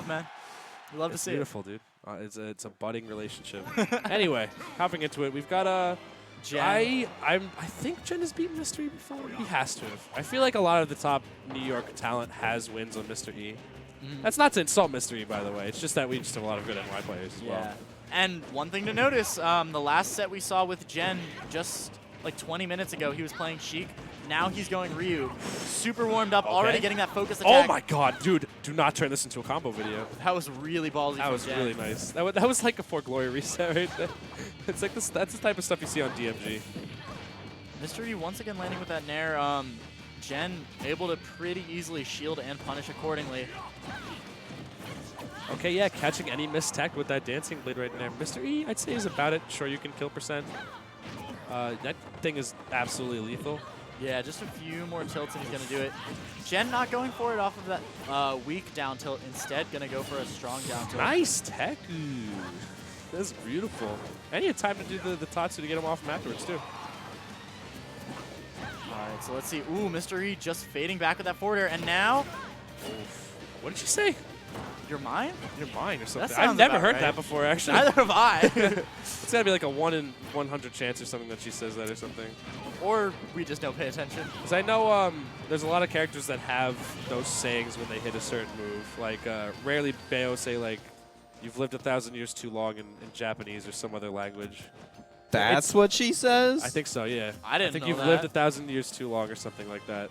man. We love to see beautiful, dude. It's a budding relationship. Anyway, hopping into it, we've got Jen. I think Jen has beaten Mr. E before. He has to have. I feel like a lot of the top New York talent has wins on Mr. E. That's not to insult Mr. E, by the way. It's just that we just have a lot of good NY players as well. And one thing to notice, the last set we saw with Jen just like 20 minutes ago, he was playing Sheik. Now he's going Ryu. Super warmed up, already getting that focus attack. Oh my god, dude. Do not turn this into a combo video. That was really ballsy That was Jen. really nice. That was like a For Glory reset right there. It's like this. That's the type of stuff you see on DMG. Mr. E once again landing with that Nair. Jen able to pretty easily shield and punish accordingly. Okay, yeah, catching any missed tech with that dancing blade right there. Mr. E, I'd say, is about it. Sure, you can kill percent. That thing is absolutely lethal. Yeah, just a few more tilts and he's going to do it. Jen not going for it off of that weak down tilt. Instead, going to go for a strong down tilt. Nice tech. That's beautiful. And he had time to do the Tatsu to get him off him afterwards, too. All right, so let's see. Ooh, Mr. E just fading back with that forward air. And now... What did you say? You're mine? You're mine or something. That I've never heard right. that before, actually. Neither have I. It's got to be like a 1 in 100 chance or something that she says that or something. Or we just don't pay attention. Because I know there's a lot of characters that have those sayings when they hit a certain move. Like, rarely Bayo say, like, you've lived 1,000 years too long in Japanese or some other language. That's what she says? I think so, yeah. I didn't think know you've that. lived 1,000 years too long or something like that.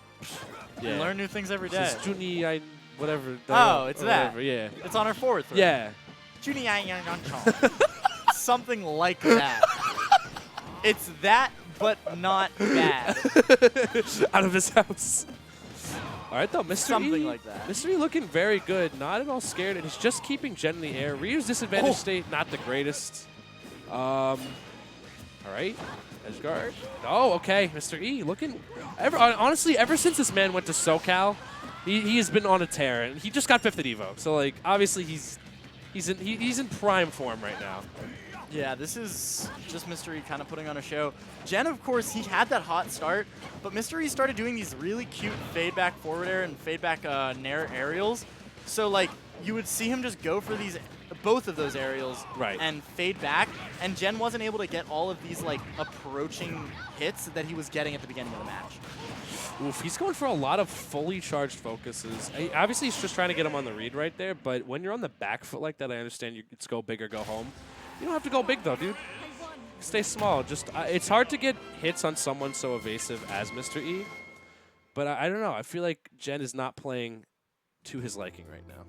You learn new things every day. It's Juni, whatever. Oh, it's that. Whatever, yeah. It's on our forward throw. Yeah. Something like that. It's that, but not bad. Out of his house. All right, though, Mr. Something E, like that. Mr. E looking very good, not at all scared, and he's just keeping Jen in the air. Ryu's disadvantage state, not the greatest. All right, edge guard. Oh, okay, Mr. E looking. Honestly, ever since this man went to SoCal, he has been on a tear, and he just got 5th at Evo. So, like, obviously he's in prime form right now. Yeah, this is just Mr. E kind of putting on a show. Jen, of course, he had that hot start, but Mr. E started doing these really cute fade back forward air and fade back Nair aerials. So, like, you would see him just go for these, both of those aerials and fade back, and Jen wasn't able to get all of these, like, approaching hits that he was getting at the beginning of the match. Oof, he's going for a lot of fully charged focuses. Obviously, he's just trying to get him on the read right there, but when you're on the back foot like that, I understand it's go big or go home. You don't have to go big, though, dude. Stay small. Just it's hard to get hits on someone so evasive as Mr. E, but I don't know. I feel like Jen is not playing to his liking right now.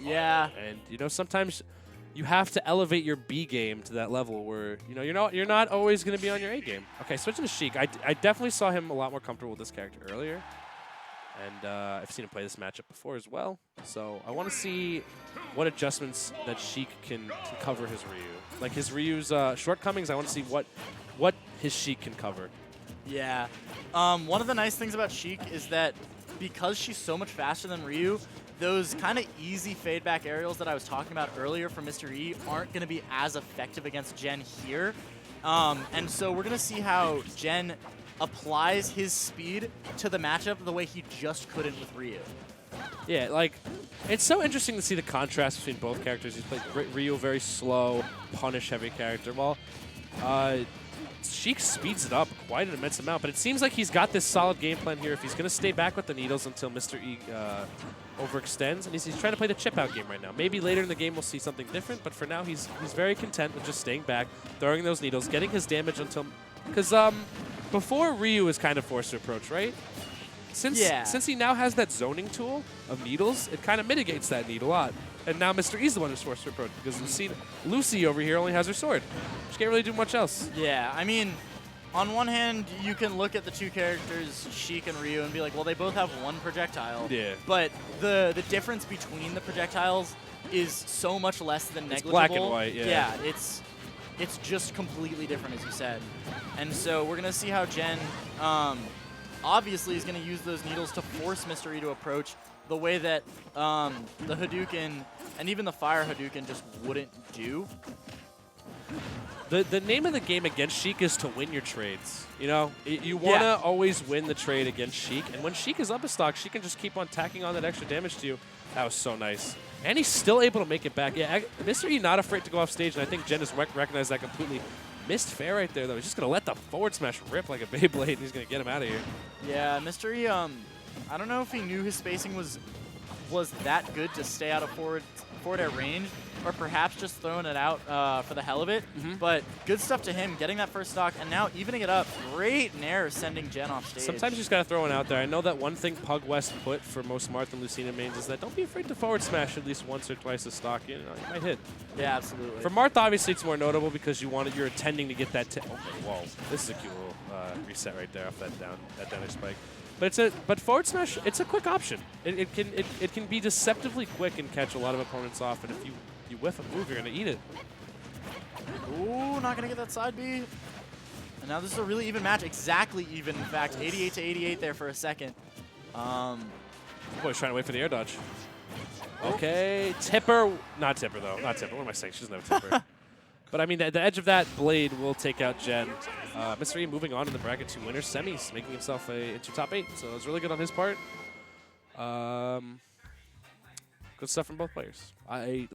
Yeah. And, you know, sometimes you have to elevate your B game to that level where, you know, you're not always going to be on your A game. Okay, switching to Sheik. I definitely saw him a lot more comfortable with this character earlier. And I've seen him play this matchup before as well. So I want to see what adjustments that Sheik can cover his Ryu. Like his Ryu's shortcomings, I want to see what his Sheik can cover. Yeah. One of the nice things about Sheik is that because she's so much faster than Ryu, those kind of easy fade back aerials that I was talking about earlier from Mr. E aren't going to be as effective against Jen here. And so we're going to see how Jen applies his speed to the matchup the way he just couldn't with Ryu. Yeah, like, it's so interesting to see the contrast between both characters. He's played Ryu, very slow, punish-heavy character, while Sheik speeds it up quite an immense amount. But it seems like he's got this solid game plan here. If he's going to stay back with the needles until Mr. E overextends, and he's trying to play the chip-out game right now. Maybe later in the game we'll see something different, but for now he's very content with just staying back, throwing those needles, getting his damage until... Because before, Ryu is kind of forced to approach, right? Since he now has that zoning tool of needles, it kind of mitigates that need a lot. And now Mr. E's the one who's forced to approach because Lucy over here only has her sword. She can't really do much else. Yeah, I mean, on one hand, you can look at the two characters, Sheik and Ryu, and be like, well, they both have one projectile. Yeah. But the difference between the projectiles is so much less than negligible. It's black and white, yeah. Yeah, it's just completely different, as you said. And so we're going to see how Jen obviously is going to use those needles to force Mr. E to approach the way that the Hadouken and even the Fire Hadouken just wouldn't do. The name of the game against Sheik is to win your trades. You know, you want to always win the trade against Sheik. And when Sheik is up a stock, she can just keep on tacking on that extra damage to you. That was so nice. And he's still able to make it back. Yeah, Mr. E not afraid to go off stage, and I think Jen has recognized that completely. Missed fair right there, though. He's just going to let the forward smash rip like a Beyblade, and he's going to get him out of here. Yeah, Mr. E, I don't know if he knew his spacing was that good to stay out of forward air range, or perhaps just throwing it out for the hell of it. But good stuff to him, getting that first stock, and now evening it up. Great nair sending Jen off stage. Sometimes you just got to throw one out there. I know that one thing Pug West put for most Marth and Lucina mains is that don't be afraid to forward smash at least once or twice a stock. You know, you might hit. Yeah, absolutely. For Marth, obviously, it's more notable because you're intending to get that. Okay, whoa, this is a cute little reset right there off that down spike. But forward smash, it's a quick option. It can be deceptively quick and catch a lot of opponents off. And if you whiff a move, you're gonna eat it. Ooh, not gonna get that side B. And now this is a really even match, exactly even. In fact, 88 to 88 there for a second. Boy's trying to wait for the air dodge. Okay, Tipper, not Tipper though, not Tipper. What am I saying? She doesn't have a Tipper. But I mean, the edge of that blade will take out Jen. Mr. E moving on in the bracket to winners semis, making himself into top 8. So it was really good on his part. Good stuff from both players.